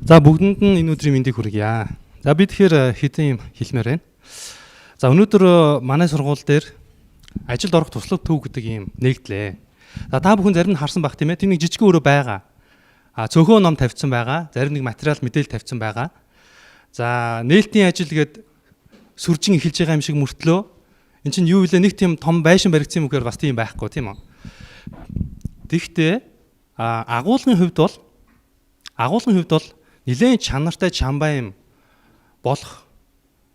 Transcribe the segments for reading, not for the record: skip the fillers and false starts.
За бүгдэнд нь энэ өдрийн мэндийг хүргье. За би тэгэхээр хэдэн юм хэлмээр байна. За өнөөдөр манай сургууль дээр ажилд орох туслах төв гэдэг юм нэгдлээ. За та бүхэн зарим нь харсан баг тийм ээ. Тэр нэг жижигхэн өрөө байгаа. Цөөхөн ном тавьсан байгаа. Зарим нэг материал мэдээлэл тавьсан байгаа. За нээлтийн ажил гээд сүржин эхэлж байгаа юм шиг мөртлөө эн чинь юу вэ? Нэг тийм том байшин баригдсан юм гэхээр бас тийм байхгүй тийм үү? Тэгэхдээ агуулгын хувьд бол нэлээд чанартай чамбай юм болох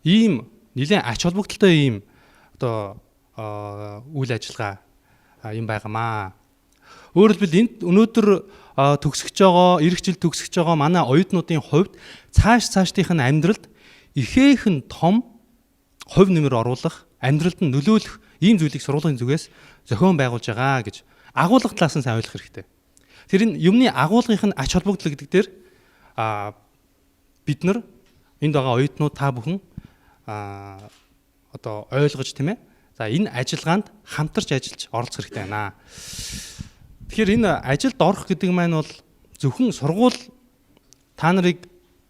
ийм нэлээд ач холбогдолтой ийм одоо үйл ажиллагаа юм байгаамаа. Өөрөөр хэлбэл энд өнөөдөр төгсөж байгаа, эх жил төгсөж байгаа манай оюутнуудын хувьд цаашдынх нь амьдралд ихээхэн том хувь нэмэр оруулах, амьдралд нь нөлөөлөх ийм зүйлийг сургуулийн зүгээс зохион байгуулж байгаа гэж агуулга талаас нь сайн ойлгох хэрэгтэй. Тэр энэ юмны агуулгынх нь ач холбогдол гэдэг дээр бид нар энд байгаа оюутнууд та бүхэн одоо ойлгож тийм ээ. За энэ ажиллагаанд хамтарч ажиллаж оролцох хэрэгтэй байна. Тэгэхээр энэ ажилд орох гэдэг маань бол зөвхөн сургууль та нарыг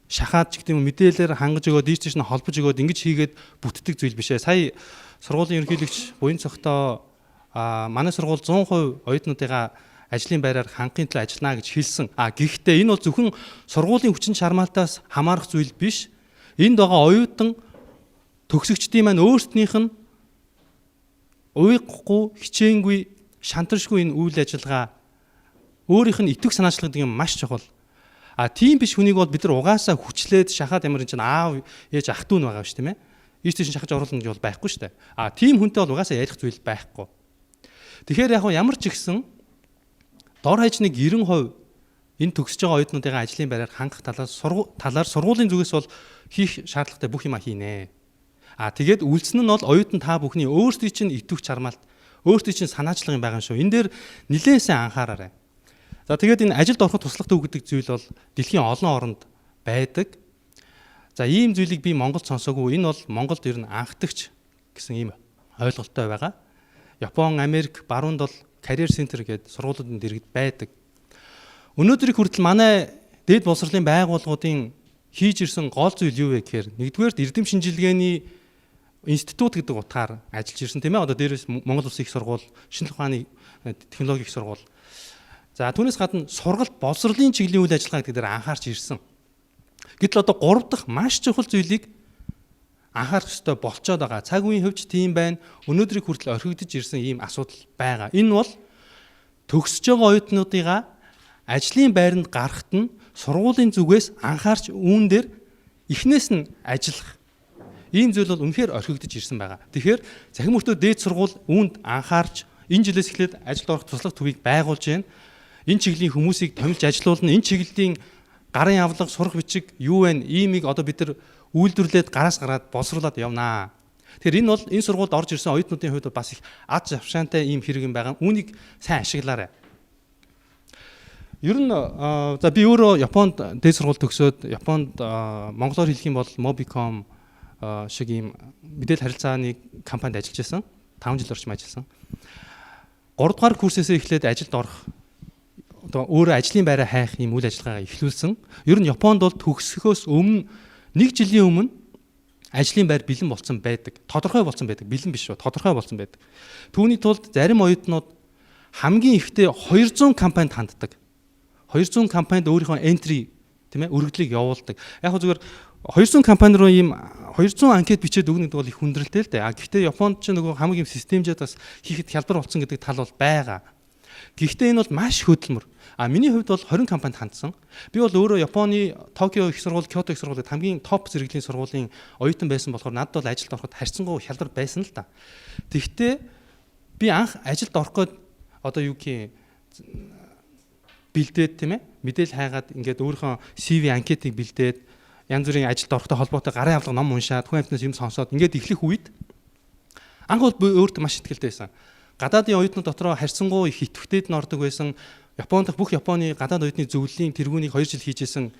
шахаад ч гэдэг юм мэдээлэлээр хангаж өгөөд ийш тийш нь холбож өгөөд ингэж хийгээд бүтдэг зүйл биш ээ. Сая сургуулийн ерөнхийлөгч буян цогтоо манай сургууль 100% оюутнуудыгаа ажлын байраар хангахын төлөө ажиллана гэж хэлсэн. Гэхдээ энэ бол зөвхөн сургуулийн хүчин чармаалтаас хамаарах зүйл биш. Энд байгаа оюутан төгсөгчдийн маань өөрсдийнх нь уйгахгүй, хичээнгүй, шантаршгүй энэ үйл ажиллагаа өөрийнх нь итгэх санаачлал гэдэг юм маш чухал. Тийм биш хүнийг бол бид нар угаасаа хүчлээд шахаад ямар чинь аав ээж ах дүү байгаа шүү тийм ээ. Ийш тийш шахаж оруулах гэж бол байхгүй шүү дээ. Тийм хүнтэй бол угаасаа ярих зүйл байхгүй. Тэгэхээр яг ямар ч ихсэн дор хаяж нэг 90% энэ төгсөж байгаа оюутнуудын ажлын байраар хангах талаар сургуулийн зүгээс бол хийх шаардлагатай бүх юма хийнэ. Тэгээд үйлснэ нь бол оюутан та бүхний өөрсдийн чинь итгэх чармаалт, өөрсдийн чинь санаачлага юм байгаа шүү. Энэ дээр нэлээд сайн анхаараарай. За тэгээд энэ ажилд ороход туслах төв гэдэг зүйл бол дэлхийн олон оронд байдаг. За ийм зүйлийг би Монголд сонсоогүй. Энэ бол Монголд ер нь анхдагч гэсэн ийм ойлголттой байгаа. Япон, Америк, баруунд бол Career Center гэдэг сургуулиудад иргэд байдаг. Өнөөдрийг хүртэл манай дээд боловсролын байгууллагуудын хийж ирсэн гол зүйл юу вэ гэхээр нэгдүгээрт эрдэм шинжилгээний институт гэдэг утгаар ажиллаж ирсэн тийм ээ. Одоо дээрээс Монгол Улсын их сургууль, шинжлэх ухааны технологийн их сургууль. За түүнээс гадна сургалт боловсролын чиглэлийн үйл ажиллагаа гэдэг дээр анхаарч ирсэн. Гэтэл одоо 3 дахь маш чухал зүйлийг анхаарах ёстой болцоод байгаа. Цаг үеийн хөвч тийм байна. Өнөөдрийг хүртэл орхигдож ирсэн ийм асуудал байгаа. Энэ бол төгсөж байгаа оюутнуудыгаа ажлын байранд гарахт нь сургуулийн зүгээс анхаарч үүн дээр эхнээс нь ажиллах. Ийм зүйл бол үнэхээр орхигдож ирсэн байгаа. Тэгэхээр захин мөртөө дээд сургууль үүнд анхаарч энэ жилээс эхлээд ажилд орох туслах төвийг байгуулж байна. Энэ чиглэлийн хүмүүсийг томилж ажилуулна. Энэ чиглэлийн гарын авлага, сурах бичиг юу вэ? Иймийг одоо бид нар үйлдвэрлээд гараас гараад боловсруулад явнаа. Тэгэхээр энэ бол энэ сургуульд орж ирсэн оюутнуудын хувьд бас их ад завшаантай ийм хэрэг юм байгаа. Үүнийг сайн ашиглаарай. Ер нь за би өөрөө Японд дээд сургууль төгсөөд Японд монголоор хэлэх юм бол Mobicom шиг ийм мэдээлэл харилцааны компанид ажиллаж байсан. 5 жил орчим ажилласан. 3 дугаар курсээс эхлээд ажилд орох одоо өөрөө ажлын байраа хайх ийм үйл ажиллагаагаа эхлүүлсэн. Ер нь Японд бол төгсөхөөс өмнө 1 жилийн өмнө ажлын байр бэлэн болсон байдаг. Тодорхой болсон байдаг. Бэлэн биш шүү. Тодорхой болсон байдаг. Түүний тулд зарим оюутнууд хамгийн ихдээ 200 компанид ханддаг. 200 компанид өөрийнхөө entry тийм ээ өргөдлийг явуулдаг. Яг хөө зүгээр 200 компани руу ийм 200 анкет бичээд өгнө гэдэг бол их хүндрэлтэй л дээ. Гэхдээ Японд ч нөгөө хамгийн системжээд бас хийхэд хялбар болсон гэдэг тал бол байгаа. Гэхдээ энэ бол маш хөдөлмөр. Миний хувьд бол 20 компанид хандсан. Би бол өөрөө Японы Токио их сургууль, Кёто их сургуулиуд хамгийн топ зэрэглэлийн сургуулийн оюутан байсан болохоор надад бол ажилд ороход харьцангуй хялбар байсан л та. Тэгэхдээ би анх ажилд орох гээд одоо юу гэх бэлдээд тийм ээ мэдээлэл хайгаад ингээд өөрийнхөө CV анкетыг бэлдээд янз бүрийн ажилд орохдоо холбоотой гарын авлага ном уншаад хүн амтнаас юм сонсоод ингээд эхлэх үед анх бол би өөртөө маш ихтэй байсан. Гадаадын оюутнууд дотроо харьцангуй их идэвхтэйд нордог байсан. Японд бүх Японы гадаад оюутны зөвлөлийн тэргүүнийг 2 жил хийжсэн.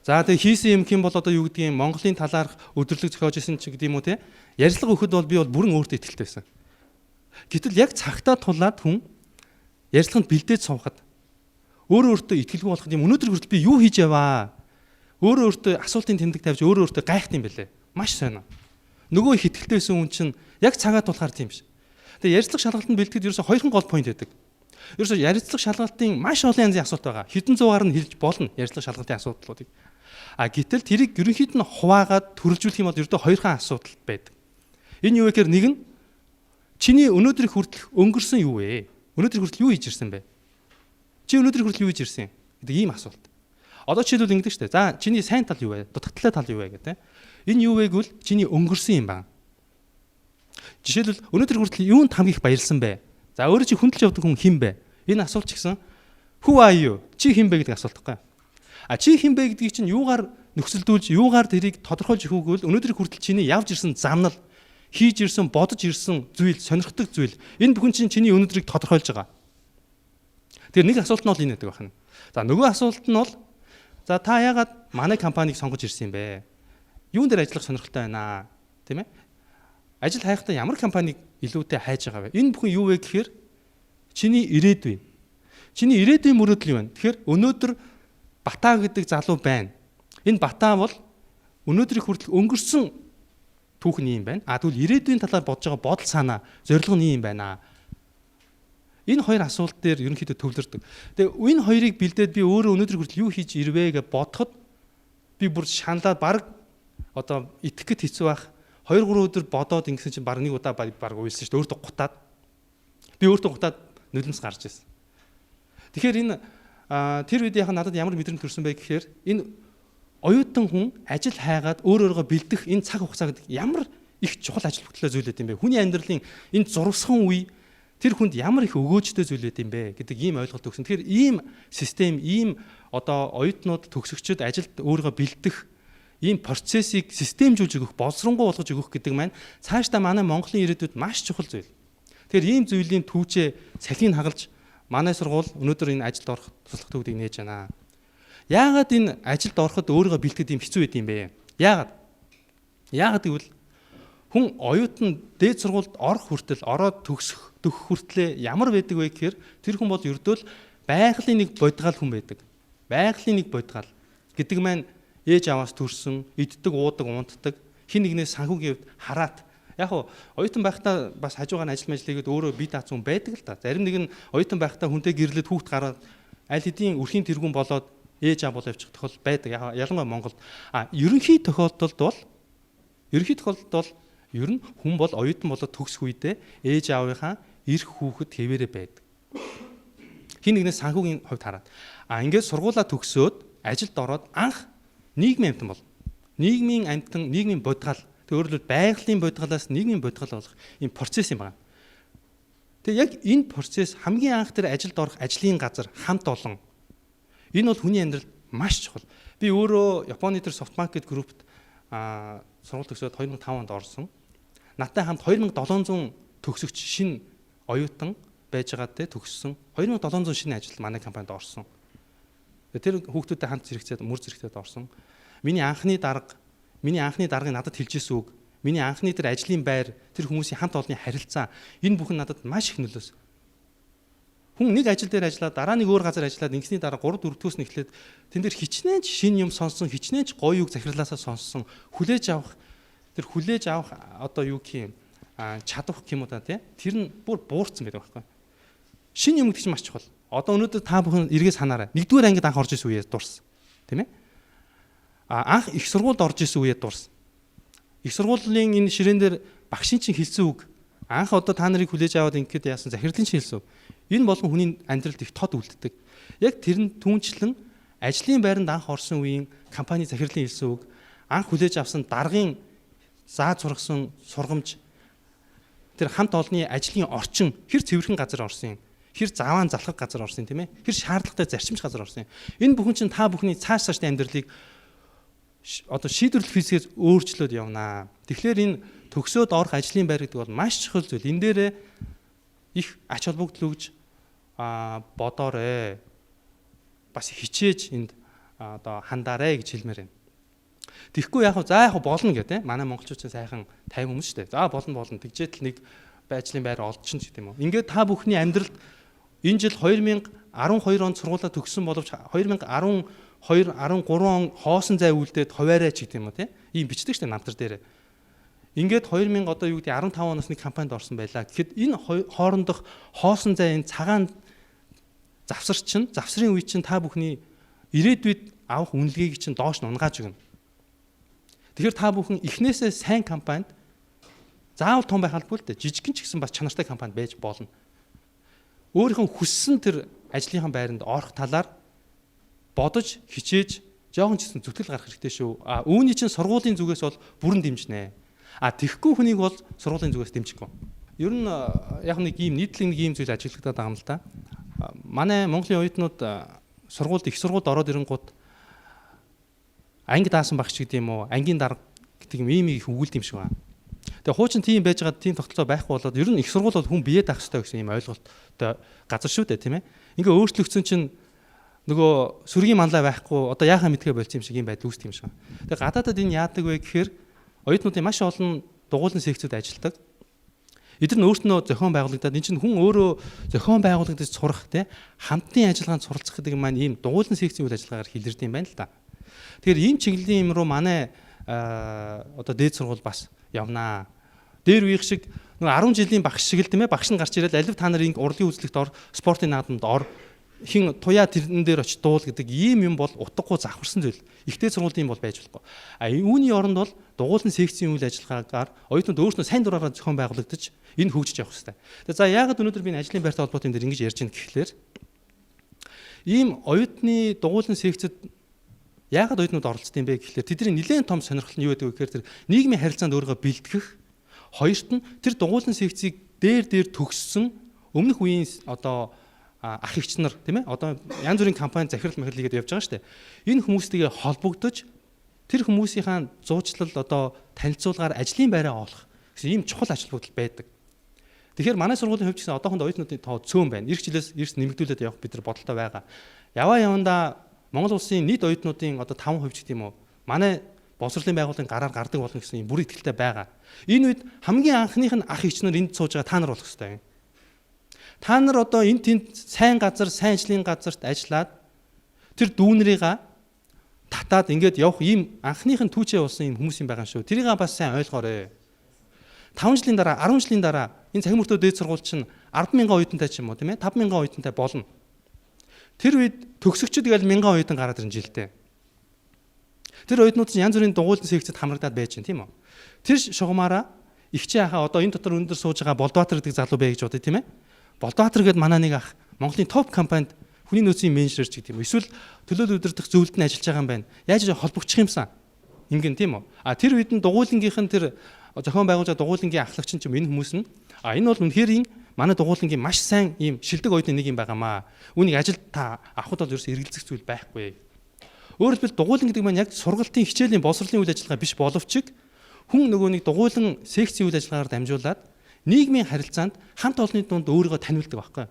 За тэгээ хийсэн юм хэм бол одоо юу гэдгийг Монголын талаарх өдөрлөг зохиож исэн ч гэдэм үү те. Ярилцлага өгөхөд бол би бол бүрэн өөртөө итгэлтэй байсан. Гэтэл яг цагтаа тулаад хүн ярилцлаганд бэлдээд суухад өөрөө өөртөө итгэлгүй болоход юм өнөөдөр хүртэл би юу хийж яваа? Өөрөө өөртөө асуултын тэмдэг тавьж өөрөө өөртөө гайхт юм бэлээ. Маш сонио. Нөгөө их ихтэлтэй байсан хүн чинь яг цагаа тулахаар тийм биш. Тэгээ ярилцлага шалгалтанд бэлтгэхэд ерөөсө хоёрхан гол point байдаг. Ерөөсө ярилцлага шалгалтын маш олон янзын асуулт байгаа. Хэдэн зуугаар нь хэлж болно ярилцлага шалгалтын асуудлуудыг. Гэтэл тэрийг ерөнхийд нь хуваагаад төрөлжүүлэх юм бол ердөө хоёрхан асуудал байдаг. Энэ юу вэ гэхээр нэг нь чиний өнөөдрийг хүртэлх өнгөрсөн юу вэ? Өнөөдрийг хүртэл юу хийж ирсэн бэ? Чи өнөөдрийг хүртэл юу хийж ирсэн гэдэг ийм асуулт. Одоо жишээлбэл ингэдэг шүү дээ. За чиний сайн тал юу вэ? Дутагдлаа тал юу вэ гэдэг. Энэ юу вэ гэвэл чиний өнгөрсөн юм байна. Жишээлбэл өнөөдөр хүртэл юунд хамгийн их баярлсан бэ? За өөрөө чи хүндэлж явдаг хүн хэн бэ? Энэ асуулт ч гэсэн who are you? Чи хэн бэ гэдэг асуулт байхгүй. Чи хэн бэ гэдгийг чинь юугаар нөхцөлдүүлж, юугаар тэрийг тодорхойлж өгөхөөл өнөөдрийг хүртэл чиний явж ирсэн замнал, хийж ирсэн, бодож ирсэн зүйл, сонирхдаг зүйл. Энэ бүхэн чинь чиний өнөөдрийг тодорхойлж байгаа. Тэр нэг асуулт нь бол энэ гэдэг байна. За нөгөө асуулт нь бол за та яагаад манай компанийг сонгож ирсэн юм бэ? Юун дээр ажиллах сонирхолтой байна аа? Тийм ээ? Ажил хайхдаа ямар компанийг илүүтэй хайж байгаа вэ? Энэ бүхэн юу вэ гэхээр чиний ирээдүй. Чиний ирээдүйн мөрөөдөл юу вэ? Тэгэхээр өнөөдөр Бата гэдэг залуу байна. Энэ Бата бол өнөөдрийг хүртэл өнгөрсөн түүхний юм байна. Тэгвэл ирээдүйн талаар бодож байгаа бодол санаа, зорилго нь юм байна. Энэ хоёр асуулт дээр ерөнхийдөө төвлөрдөг. Тэгээ энэ хоёрыг бэлдээд би өөрөө өнөөдөр хүртэл юу хийж ирвэ гэж бодоход би бүр шаналаад баг одоо итгэхэд хэцүү байх. 2-3 өдөр бодоод ингэсэн чинь баг нэг удаа баг уйлсан шүү дээ. Өөртөө гутаад. Би өөртөө гутаад нулимс гарч ирсэн. Тэгэхээр энэ тэр үед яхаа надад ямар мэдрэмж төрсөн бэ гэхээр энэ оюутан хүн ажил хайгаад өөрөөрөө бэлдэх энэ цаг хугацаа гэдэг ямар их чухал ажил хөдлөлөө зүйлээд юм бэ? Хүний амьдралын энэ зурвасхан үе тэр хүнд ямар их өгөөжтэй зүйлээд юм бэ гэдэг ийм ойлголт өгсөн. Тэгэхээр ийм систем, ийм одоо оюутнууд төгсөгчд ажилд өөрийгөө бэлдэх ийм процессыг системжүүлж өгөх, боловсронгуй болгож өгөх гэдэг маань цаашдаа манай Монголын ирээдүйд маш чухал зүйл. Тэгэхээр ийм зүйлийн түүчээ цалийг хагалж манай сургууль өнөөдөр энэ ажилд орох туслах төвдийг нээж байна. Яагаад энэ ажилд ороход өөрийгөө бэлтгэхэд юм хэцүү байд юм бэ? Яагаад гэвэл хүн оюутан дээд сургуульд орох хүртэл ороод төгсөх хүртлээр ямар байдаг вэ гэхээр тэр хүн бол ердөө л байгалийн нэг бодгаал хүн байдаг. Байгалийн нэг бодгаал гэдэг маань ээж аваас төрсөн, иддэг, уудаг, унтдаг, хин нэгнээс санхүүгийн хувьд хараат. Яг нь оюутан байхдаа бас хажуугаар нь ажил хийгээд өөрөө бие даацсан хүн байдаг л та. Зарим нэг нь оюутан байхдаа хүнтэй гэрлээд хүүхд гараад аль хэдийн өрхийн тэргүүн болоод ээж аав болоо явчих тохиол байдаг. Ялангуяа Монголд. Ерөнхий тохиолдолд бол ер нь хүн бол оюутан болоод төгсөх үедээ ээж аавынхаа эрх хүүхэд хэвээрээ байдаг. Хин нэгнээс санхүүгийн хувьд хараад. Ингээд сургуулаа төгсөөд ажилд ороод анх нийгмийн амтан бол. Нийгмийн амтан, нийгмийн бодгаал. Өөрөлд байгалийн бодгалаас нийгмийн бодгал болох ийм процесс юм байна. Тэгээ яг энэ процесс хамгийн анх тэр ажилд орох ажлын газар хамт олон. Энэ бол хүний амьдралд маш чухал. Би өөрөө Японы тэр Softmarket Group-т сургууль төгсөөд 2005 онд орсон. Надтай хамт 2700 төгсөгч шинэ оюутан байж байгаа те төгссөн. 2700 шинэ ажил манай компанид орсон. Тэр хүүхдүүдтэй хамт зэрэгцээд мөр зэрэгцээд орсон. Миний анхны даргыг надад хэлж ирсэн үг. Миний анхны тэр ажлын байр, тэр хүмүүсийн хамт олонны харилцаа энэ бүхэн надад маш их нөлөөс. Хүн нэг ажил дээр ажиллаад дараа нэг өөр газар ажиллаад ингэсний дараа 3 4 төс нэхлээд тэн дээр хичнээн ч шинэ юм сонссон, хичнээн ч гоё үг захирлаасаа сонссон, хүлээж авах одоо юу гэх юм чадвах юм уу та тий. Тэр нь бүр буурсан байдаг байхгүй. Шинэ юм гэж маш чухал. Одоо өнөөдөр та бүхэн эргээ санаарай. Нэгдүгээр ангид анх орж исэн үеэс дурсан. Тийм ээ? Анх их сургуульд орж исэн үеэд дурсан. Их сургуулийн энэ ширээн дээр багшийн чинь хэлсэн үг. Анх одоо та нарыг хүлээж аваад ингэхэд яасан захирлын чинь хэлсэн үг. Энэ болгон хүний амьдралд их тод үлддэг. Яг тэр нь түнчлэн ажлын байранд анх орсон үеийн компани захирлын хэлсэн үг, анх хүлээж авсан даргын зааж сургасан сургамж, тэр хамт олонны ажлын орчин хэр цэвэрхэн газар орсон юм. Хэр заваан залхах газар орсон тийм ээ. Хэр шаардлагатай зарчимч газар орсон юм. Энэ бүхэн чинь та бүхний цаашдын амьдралыг одоо шийдвэрлэх физикээс өөрчлөөд явнаа. Тэгэхээр энэ төгсөөд орох ажлын байр гэдэг бол маш чухал зүйл. Энэ дээрээ их ач холбогдол өгж бодоорой. Бас хичээж энд одоо хандаарэ гэж хэлмээр байна. Тэгэхгүй яг болно гэдэг манай монголчууд чинь сайхан тайван хүмүүс шүү дээ. За болно. Тэгжээд л нэг ажлын байр олдчихно гэдэг юм уу. Ингээд та бүхний амьдралд энэ жил 2012 онд сургуулаа төгссөн боловч 2013 13 он хоосон зай үлдээд хуваарай ч гэдэг юм уу те. Ийм бичдэг штэ намтар дээр. Ингээд 2000 одоо юу гэдэг 15 оноос нэг компанид орсон байлаа. Гэхэд энэ хоорондох хоосон зай энэ цагаан завсрын үе чинь та бүхний ирээдүйд авах үнэлгээг чинь доош нь унгааж өгнө. Тэгэхээр та бүхэн эхнээсээ сайн компанид заавал том байх албагүй л дээ. Жижигхэн ч гэсэн бас чанартай компанид байж болно. Өөрийнхөө хүссэн тэр ажлынхаа байранд орох талаар бодож хичээж жоохон ч гэсэн зүтгэл гаргах хэрэгтэй шүү. Үүний чинь сургуулийн зүгээс бол бүрэн дэмжнэ. Тэгэхгүй хүнийг бол сургуулийн зүгээс дэмжихгүй. Ер нь яг нэг ийм нийтлэг нэг ийм зүйл ажиглагдаад байгаа юм л да. Манай Монголын оюутнууд их сургуульд ороод ирэнгууд анги даасан багш гэдэг юм уу, ангийн дарга гэдэг ийм их өгүүлд юм шиг байна. Тэгээ хуучин тийм байж байгаа тийм тогтолцоо байхгүй болоод ер нь их сургууль бол хүн биеэ даах хэрэгтэй гэсэн ийм ойлголттой газар шүү дээ, тийм ээ. Ингээ өөрчлөгдсөн чинь нөгөө сүргийн манлай байхгүй одоо яахаа мэдгээ болчих юм шиг ийм байдал үүсдэг юм шиг. Тэгээ гадаадад энэ яадаг вэ гэхээр оюутнуудын маш олон дугуулсан секцүүд ажилладаг. Эдгээр нь өөртөө зохион байгуулагдаад энэ чинь хүн өөрөө зохион байгуулагдаж сурах те хамтын ажиллагаанд суралцах гэдэг маань ийм дугуулсан секцийн үйл ажиллагаагаар хилэрдэг юм байна л да. Тэгэхээр ийм чиглэлийн юм руу манай одоо дээд сургууль бас явнаа. Дээр үеих шиг нэг 10 жилийн багш шиг л тийм ээ багш нь гарч ирээд алив та нарын урлагийн үзлэгт ор, спортын наадамд ор, хин туяа тэрэн дээр очиж дуул гэдэг ийм юм бол утгагүй завхарсан зүйл. Ихтэй сургуулийн юм бол байж болохгүй. Үүний оронд бол дугуулсан секцийн үйл ажиллагаагаар оюутнууд өөрснөө сайн дураараа зохион байгуулагдаж энэ хөгжиж явах хэрэгтэй. Тэгээ за яагаад өнөөдөр би ажлын байртай холбоотой юм дээр ингэж ярьж байна гэхлээр ийм оюутны дугуулсан секцэд яагаад оюутнууд оролцдог юм бэ гэхлээр тэдний нэлээд том сонирхол нь юу гэдэг вэ гэхээр тэр нийгмийн харилцаанд өөрийгөө бэлтгэх, хоёрт нь тэр дугуулсан секцийг дээр төгссөн өмнөх үеийн одоо ах эгч нар тийм ээ одоо янз бүрийн компани захирал махирлыгээд явж байгаа шүү дээ. Энэ хүмүүстэйгээ холбогдож тэр хүмүүсийнхаа зуучлал одоо танилцуулгаар ажлын байраа олох гэсэн ийм чухал ач холбогдол байдаг. Тэгэхээр манай сургуулийн хувьд гэсэн одоохондоо оюутнуудын тоо цөөн байна. Ирэх жилээс эрс нэмэгдүүлээд явах бид нар бодолтой байгаа. Явандаа Монгол улсын нийт оюутнуудын одоо 5% гэдэг юм уу? Манай боловсролын байгууллагын гараар гардаг болно гэсэн юм бүр ихтэй байгаа. Энэ үед хамгийн анхных нь ах эгч нар энд сууж байгаа та нар болох хэрэгтэй. Та нар одоо энэ тэнд сайн газар, сайн ажлын газарт ажиллаад тэр дүүнрийга татаад ингээд явах ийм анхных нь түүчээ болсон юм хүмүүс юм байгаа шүү. Тэрийг бас сайн ойлгоорой. 5 жилийн дараа, 10 жилийн дараа энэ цахим мөртөө дээд сургууль чинь 10,000 оюутантай ч юм уу тийм ээ 5,000 оюутантай болно. Тэр үед төгсөгчд гээл 1000 оюутан гараад ирэн жилдээ. Тэр оюутнууд чинь янз бүрийн дугуулсан секцэд хамрагдаад байж гин тийм үү. Тэр шугамаараа ихчээ хаа одоо энэ дотор өндөр сууж байгаа Болдбаатар гэдэг залуу бай гэж бодъё тийм ээ. Болдбаатар гэдэг манай нэг ах Монголын топ компанид хүний нөөцийн менежер ч гэдэг юм. Эсвэл төлөөлөл удирдах зөвлөлд нь ажиллаж байгаа юм байна. Яаж холбогдчих юмсан? Ингэн тийм үү. Тэр үед нь дугуулангийнхэн тэр зохион байгуулж байгаа дугуулангийн ахлагч нь ч юм энэ хүмүүс нь энэ бол үнэхээр манай дугуулангийн маш сайн ийм шилдэг оюутны нэг юм байгаамаа. Үүнийг ажилд та авахд бол ерөөсөө эргэлзэх зүйл байхгүй. Өөрөөр хэлбэл дугуулан гэдэг маань яг сургалтын хичээлийн боловсролын үйл ажиллагаа биш боловч хүн нөгөө нэг дугуулан секцийн үйл ажиллагаагаар дамжуулаад нийгмийн харилцаанд хамт олонны дунд өөрийгөө таниулдаг байхгүй.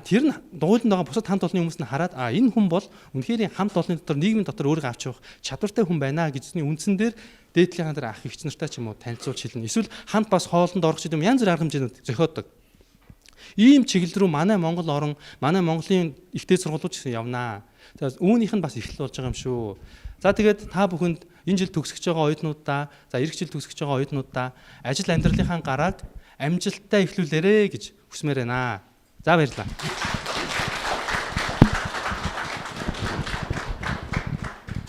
Тэр нь дугууланд байгаа бусад хамт олонны хүмүүс нь хараад энэ хүн бол үнэхээр хамт олонны дотор нийгмийн дотор өөрийгөө авч явах чадвартай хүн байна гэжсний үндсэн дээр дээдлийнхэн дээр ах эгч нартай ч юм уу танилцуулж хэлнэ. Эсвэл хамт бас хоолнд орох ч юм янз бүр арга хэмжээнүүд зохиодог. Ийм чиглэл рүү манай Монгол орон, манай Монголын ихтэй сургуулиуд гэсэн явнаа. За үүнийх нь бас эхлэл болж байгаа юм шүү. За тэгээд та бүхэнд энэ жил төгсөж байгаа оюутнуудаа, за эх жил төгсөж байгаа оюутнуудаа ажил амьдралынхаа гарааг амжилттай эхлүүлээрэ гэж хүсмээр байна. За баярлалаа.